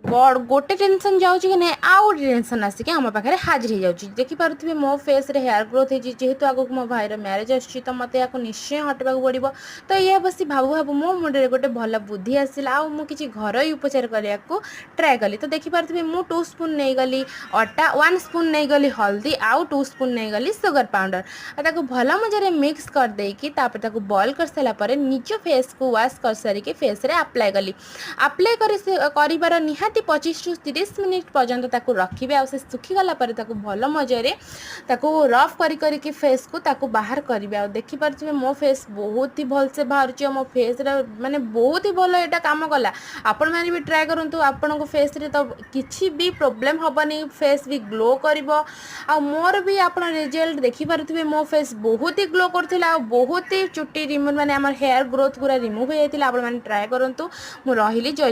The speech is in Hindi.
गोटे टेंशन जाऊँ कि नहीं आउ गोटे टेंशन आसिक आम पाखे हाजिर हो जाऊँगी देखिपे मो फेस रे हेयर ग्रोथ होती जेहेतु आगक मो भाईर मैरेज आसूँ तो मत या निश्चय हटवा पड़ो तो ये बस भाबू भाबू मो मुंडे गोटे भल बुद्धि आसला आउ मु किछि घरोई उपचार करने को ट्राए कली तो देखिपे मु 2 स्पून नहीं गली अटा 1 स्पून नहीं गली हल्दी आउ 2 स्पून नहीं गली सुगर पाउडर और भल मजारे मिक्स कर देकी बॉयल कर सारापर निज फेस को वाश कर सारिके फेस रे अप्लाई कली अप्लाई कर निहाती 25 ରୁ 30 मिनिट पर्यंत ताकू रखिबे आ से सुखी गला पर ताकू भल मजारे ताकू रफ करी फेस को ताकू बाहर करिवे आ देखि परछे मो फेस बहुत ही भल से बाहरची मो फेस रे माने बहुत ही भल एटा काम कला आपण माने भी ट्राई करंतु आपण को फेस रे तो किछि भी प्रॉब्लम हबनी फेस भी ग्लो करिवो आ मोर भी आपण रिजल्ट देखि परथिबे मो फेस बहुत ही ग्लो करथिला आ बहुत ही चुट्टी रिमूव माने हमर हेयर ग्रोथ पूरा रिमूव हो जाइतिला आपण माने ट्राई करंतु मु रहिली जय